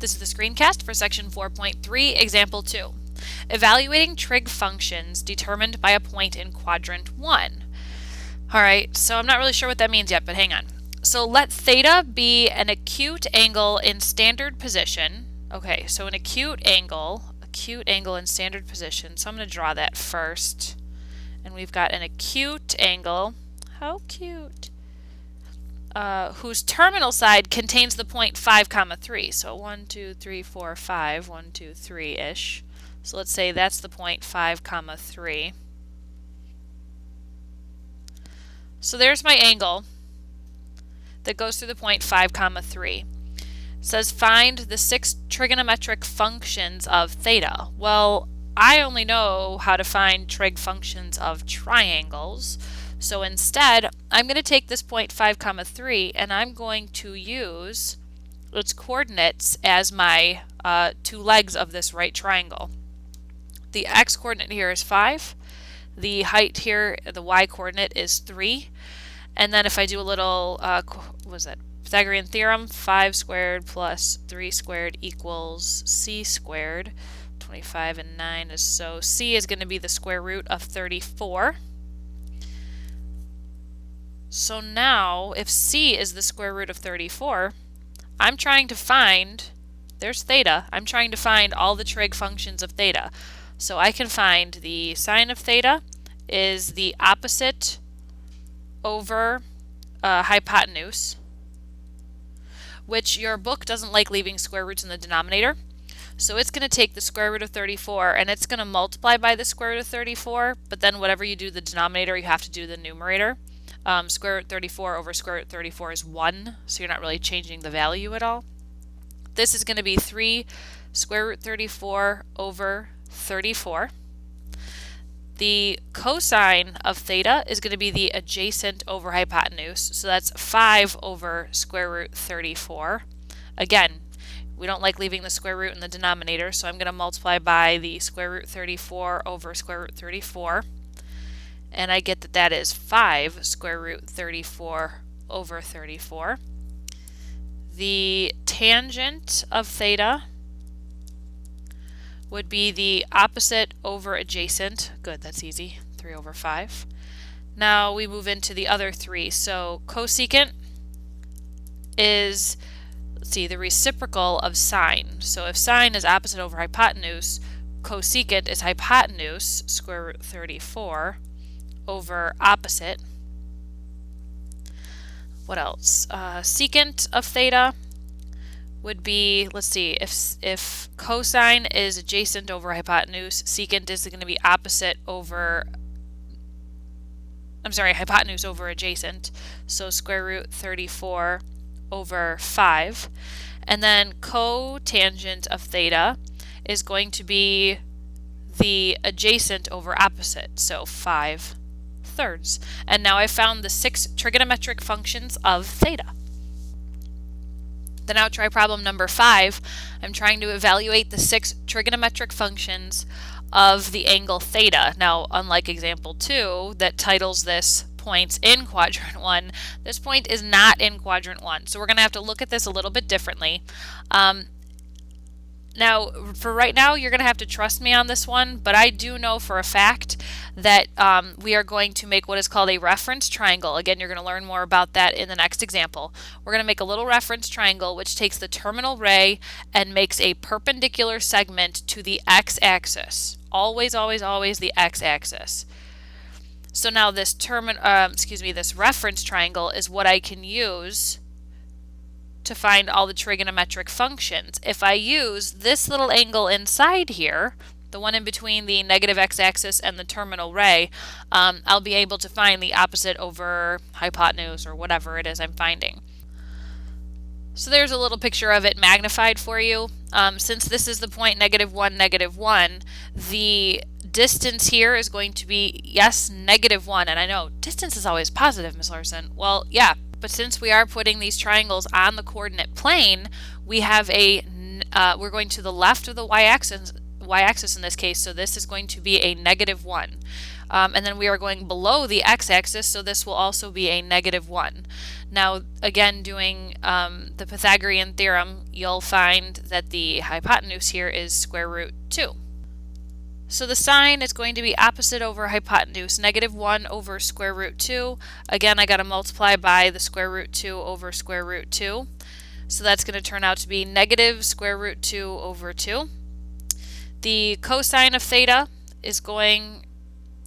This is the screencast for section 4.3, example 2. Evaluating trig functions determined by a point in quadrant 1. Alright, so I'm not really sure what that means yet, but hang on. So let theta be an acute angle in standard position. Okay, so an acute angle in standard position. So I'm going to draw that first. And we've got an acute angle. How cute. Whose terminal side contains the point 5, 3. So 1, 2, 3, 4, 5, 1, 2, 3-ish. So let's say that's the point 5, 3. So there's my angle that goes through the point 5, 3. It says find the 6 trigonometric functions of theta. Well, I only know how to find trig functions of triangles. So instead, I'm going to take this point 5, 3 and I'm going to use its coordinates as my 2 legs of this right triangle. The x coordinate here is 5. The height here, the y coordinate is 3. And then if I do a little, what was that? Pythagorean theorem, 5 squared plus 3 squared equals c squared. 25 and 9 is so c is going to be the square root of 34. So now, if c is the square root of 34, I'm trying to find, there's theta, I'm trying to find all the trig functions of theta. So I can find the sine of theta is the opposite over hypotenuse, which your book doesn't like leaving square roots in the denominator. So it's going to take the square root of 34 and it's going to multiply by the square root of 34, but then whatever you do the denominator, you have to do the numerator. Square root 34 over square root 34 is 1, so you're not really changing the value at all. This is going to be 3 square root 34 over 34. The cosine of theta is going to be the adjacent over hypotenuse, so that's 5 over square root 34. Again, we don't like leaving the square root in the denominator, so I'm going to multiply by the square root 34 over square root 34. And I get that that is 5 square root 34 over 34. The tangent of theta would be the opposite over adjacent. Good, that's easy. 3 over 5. Now we move into the other 3. So cosecant is, let's see, the reciprocal of sine. So if sine is opposite over hypotenuse, cosecant is hypotenuse, square root 34, over opposite. What else? Secant of theta would be, let's see, if cosine is adjacent over hypotenuse, secant is going to be opposite over, I'm sorry, hypotenuse over adjacent, so square root 34 over 5. And then cotangent of theta is going to be the adjacent over opposite, so 5 thirds. And now I've found the 6 trigonometric functions of theta. Then now try problem number 5. I'm trying to evaluate the 6 trigonometric functions of the angle theta. Now, unlike example 2 that titles this points in quadrant 1, this point is not in quadrant 1. So we're going to have to look at this a little bit differently. Now, for right now, you're going to have to trust me on this one, but I do know for a fact that we are going to make what is called a reference triangle. Again, you're going to learn more about that in the next example. We're going to make a little reference triangle which takes the terminal ray and makes a perpendicular segment to the x-axis. Always, always, always the x-axis. So now this this reference triangle is what I can use to find all the trigonometric functions. If I use this little angle inside here, the one in between the negative x-axis and the terminal ray, I'll be able to find the opposite over hypotenuse or whatever it is I'm finding. So there's a little picture of it magnified for you. Since this is the point -1, -1, the distance here is going to be, yes, -1. And I know distance is always positive, Ms. Larson. Well, yeah. But since we are putting these triangles on the coordinate plane, we have we're going to the left of the y-axis in this case, so this is going to be a -1. and then we are going below the x-axis, so this will also be a -1. Now, again, doing the Pythagorean theorem, you'll find that the hypotenuse here is square root 2. So the sign is going to be opposite over hypotenuse, -1 over square root 2. Again, I got to multiply by the square root 2 over square root 2. So that's going to turn out to be negative square root 2 over 2. The cosine of theta is going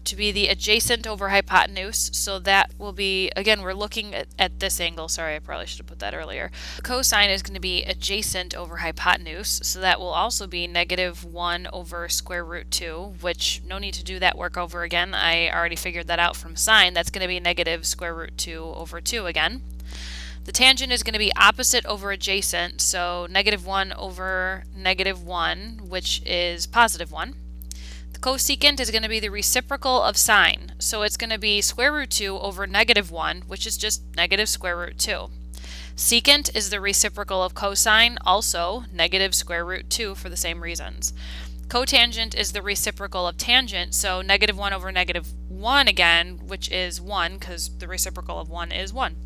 to be the adjacent over hypotenuse, so that will be, again, we're looking at this angle. Sorry, I probably should have put that earlier. Cosine is going to be adjacent over hypotenuse, so that will also be -1 over square root 2, which no need to do that work over again. I already figured that out from sine. That's going to be negative square root 2 over 2 again. The tangent is going to be opposite over adjacent, so -1 over -1, which is +1. The cosecant is going to be the reciprocal of sine, so it's going to be square root 2 over -1, which is just negative square root 2. Secant is the reciprocal of cosine, also negative square root 2 for the same reasons. Cotangent is the reciprocal of tangent, so -1 over -1 again, which is 1 because the reciprocal of 1 is 1.